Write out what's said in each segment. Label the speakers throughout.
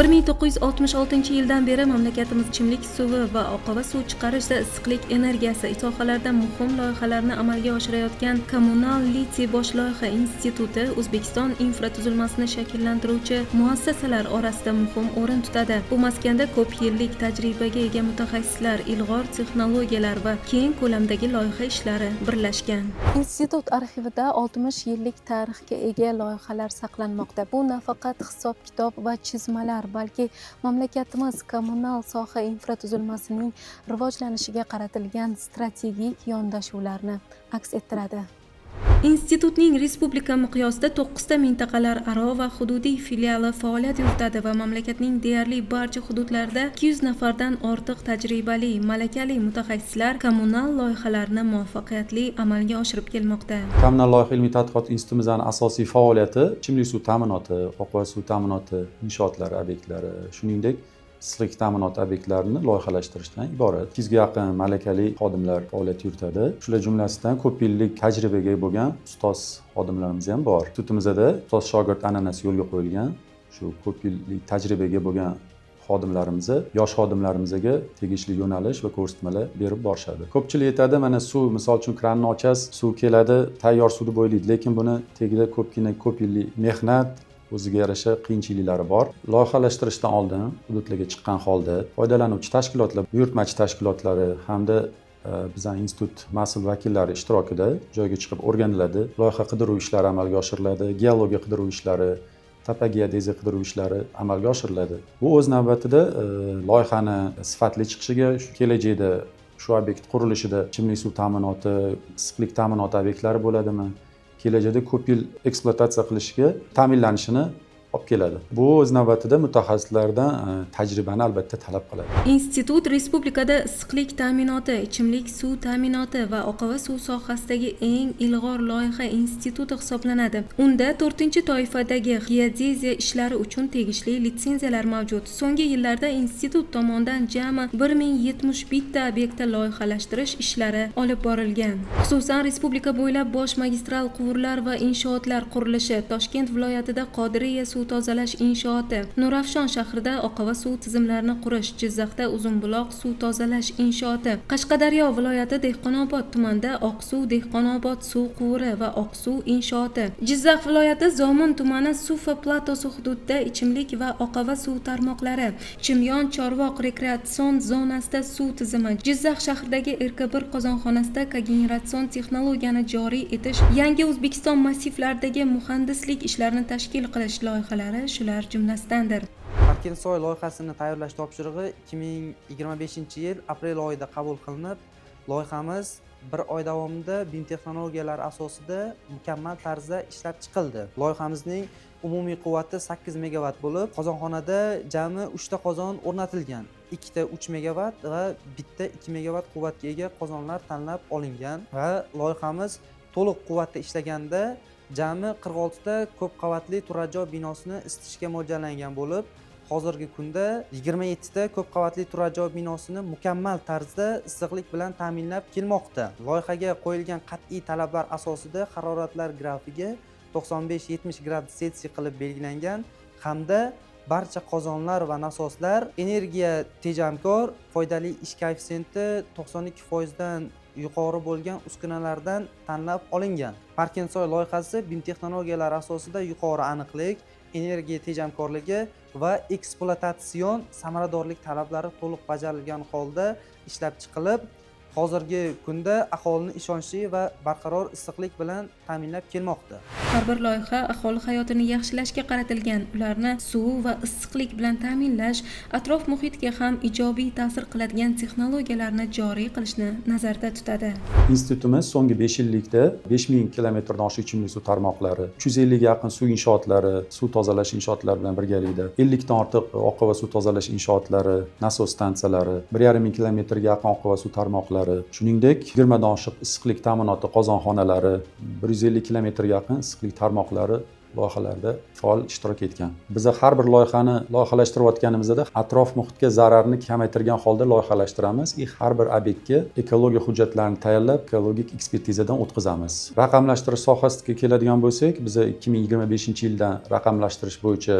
Speaker 1: 1966-yildan beri mamlakatimiz ichimlik suvi va oqova suv chiqarishda issiqlik energiyasi sohalarida muhim loyihalarni amalga oshirayotgan Kommunal litiy bosh loyiha instituti O'zbekiston infratuzilmasini shakllantiruvchi muassasalar orasida muhim o'rin tutadi. Bu maskanda ko'p yillik tajribaga ega mutaxassislar, ilg'or texnologiyalar va keng ko'lamdagi loyiha ishlari birlashgan. Institut arxivida 60 yillik tarixga ega loyihalar saqlanmoqda. Bu nafaqat hisob-kitob va chizmalar, balki mamlakatimiz kommunal soha infratuzilmasining rivojlanishiga qaratilgan strategik yondashuvlarni aks ettiradi. Institutning respublika miqyosida 9 ta mintaqalar aro va hududiy filiali faoliyat yuritadi va mamlakatning deyarli barcha hududlarida 200 nafardan ortiq tajribali, malakali mutaxassislar kommunal loyihalarni muvaffaqiyatli amalga oshirib kelmoqda.
Speaker 2: Kommunal loyiha ilmiy tadqiqot institutimizning asosiy faoliyati ichimlik suv ta'minoti, oqova suv ta'minoti inshootlari obyektlari, shuningdek issiqlik ta'minoti obyektlarini loyihalashtirishdan iborat. 200 ga yaqin malakali xodimlar faoliyat yuritadi. Shular jumlasidan ko'p yillik tajribaga bo'lgan ustoz xodimlarimiz ham bor. Institutimizda ustoz shogird an'anasi yo'lga qo'yilgan. Shu ko'p yillik tajribaga bo'lgan xodimlarimizni, yosh xodimlarimizga tegishli yo'nalish va ko'rsatmalar berib borishadi. Ko'pchilik aytadi, mana suv, misol uchun kranni ochasiz, suv keladi, tayyor suvni bo'ylaydi, lekin buni tagida ko'p yillik mehnat, o'ziga yarasha qiyinchiliklari bor. Loyihalashtirishdan oldin hududlarga chiqqan holda foydalanuvchi tashkilotlar, buyurtmachi tashkilotlari hamda bizning institut mas'ul vakillari ishtirokida joyga chiqib o'rganiladi. Loyiha qidiruv ishlari amalga oshiriladi, geologiya qidiruv ishlari, topogeodeziya qidiruv ishlari amalga oshiriladi. Bu o'z navbatida loyihani sifatli chiqishiga, kelajakda shu obyekt qurilishida ichimlik suv ta'minoti, issiqlik ta'minoti obyektlari bo'ladimi? Kelajakda ko'p yil ekspluatatsiya qilishiga ta'minlanishini olib keladi. Bu o'z navbatida mutaxassislardan tajribani albatta talab qiladi.
Speaker 1: Institut respublikada issiqlik ta'minoti, ichimlik suv ta'minoti va oqova suv sohasidagi eng ilg'or loyiha instituti hisoblanadi. Unda 4-toifadagi geodeziya ishlari uchun tegishli litsenziyalar mavjud. So'nggi yillarda institut tomonidan jami 1071 ta obyektda loyihalashtirish ishlari olib borilgan. Xususan, respublika bo'ylab bosh magistral quvurlar va inshootlar qurilishi, Toshkent viloyatida Qodiriya suv tozalash inshooti, Nurafshon shahrida oqova suv tizimlarini qurish, Jizzaxda Uzunbuloq suv tozalash inshooti, Qashqadaryo viloyati Dehqonobod tumanida Oqsuv Dehqonobod suv quvuri va Oqsuv inshooti, Jizzax viloyati Zomin tumani Sufa platosi hududida ichimlik va oqova suv tarmoqlari, Chimyon Chorvoq rekreatsion zonasida suv tizimi, Jizzax shahridagi Erkabir qozonxonasida kogeneratsion texnologiyani joriy etish, yangi O'zbekiston massivlaridagi muhandislik ishlarini tashkil qilish loyihalari shular jumlasidandir.
Speaker 3: Parkinsoy loyihasini tayyorlash topshirig'i 2025-yil aprel oyida qabul qilinib, loyihamiz bir oy davomida BIM texnologiyalari asosida mukammal tarzda ishlab chiqildi. Loyihamizning umumiy quvvati 8 megavat bo'lib, qozonxonada jami 3 ta qozon o'rnatilgan. 2 ta 3 megavat va bitta 2 megavat quvvatga ega qozonlar tanlab olingan va loyihamiz to'liq quvvatda ishlaganda jami 46 ta ko'p qavatli turar joy binosini isitishga mo'ljallangan bo'lib, hozirgi kunda 27 ta ko'p qavatli turar joy binosini mukammal tarzda issiqlik bilan ta'minlab kelmoqda. Loyihaga qo'yilgan qat'iy talablar asosida haroratlar grafigi 95-70 gradus Selsiy qilib belgilangan hamda barcha qozonlar va nasoslar energiya tejamkor, foydali ish koeffitsiyenti 92% dan yuqori bo'lgan uskunalardan tanlab olingan. Parkinsoy loyihasi BIM texnologiyalari asosida yuqori aniqlik, energiya tejamkorligi va ekspluatatsion samaradorlik talablari to'liq bajarilgan holda ishlab chiqilib, hozirgi kunda aholini ishonchli va barqaror issiqlik bilan ta'minlab kelmoqda.
Speaker 1: Har bir loyiha aholi hayotini yaxshilashga qaratilgan, ularni suv va issiqlik bilan ta'minlash, atrof muhitga ham ijobiy ta'sir qiladigan texnologiyalarni joriy qilishni nazarda tutadi.
Speaker 2: Institutimiz so'nggi 5 yillikda 5000 kilometrdan oshiq ichimlik suv tarmoqlari, 350 ga yaqin suv inshootlari, suv tozalash inshootlari bilan birgalikda 50 dan ortiq oqova suv tozalash inshootlari, nasos stansiyalari, 1,5 kilometrga yaqin oqova suv tarmoqlari, shuningdek 20 dan oshiq issiqlik ta'minoti qozonxonalari, 150 kilometrga yaqin issiqlik tarmoqlari loyihalarda faol ishtirok etgan. Biz har bir loyihani loyihalashtirayotganimizda atrof muhitga zararni kamaytirgan holda loyihalashtiramiz. Har bir obyektga ekologiya hujjatlarini tayyorlab, ekologik ekspertizadan o'tkazamiz. Raqamlashtirish sohasiga keladigan bo'lsak, biz 2025-yildan raqamlashtirish bo'yicha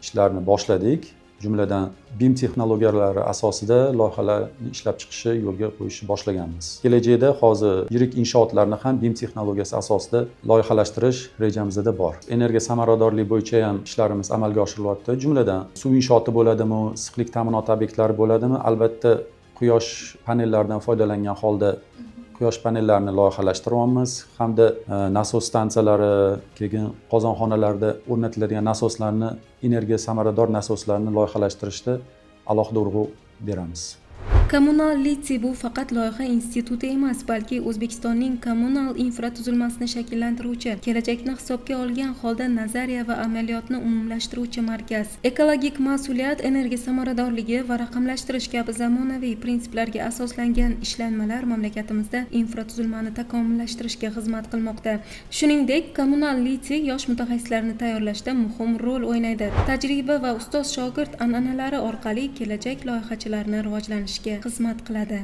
Speaker 2: ishlarni boshladik. jumladan BIM texnologiyalari asosida loyihalarni ishlab chiqishni yo'lga qo'yishni boshlaganmiz. Kelajakda hozir yirik inshootlarni ham BIM texnologiyasi asosida loyihalashtirish rejamizda bor. Energiya samaradorligi bo'yicha ham ishlarimiz amalga oshirilyapti. Jumladan suv inshooti bo'ladimi, issiqlik ta'minoti obyektlari bo'ladimi, albatta quyosh panellaridan foydalangan holda quyosh panellarini loyihalashtiryapmiz hamda nasos stansiyalari, keyin qozonxonalarda o'rnatiladigan nasoslarni, energiya samarador nasoslarni loyihalashtirishda alohida urg'u beramiz.
Speaker 1: Kommunal litsey bu faqat loyiha instituti emas, balki O'zbekistonning kommunal infratuzilmasini shakllantiruvchi, kelajakni hisobga olgan holda nazariya va amaliyotni umumlashtiruvchi markaz. Ekologik mas'uliyat, energiya samaradorligi va raqamlashtirish kabi zamonaviy prinsiplarga asoslangan ishlanmalar mamlakatimizda infratuzilmani takomillashtirishga xizmat qilmoqda. Shuningdek, kommunal litsey yosh mutaxassislarni tayyorlashda muhim rol o'ynaydi. Tajriba va ustoz-shogird an'analari orqali kelajak loyihachilarni rivojlanishga xizmat qiladi.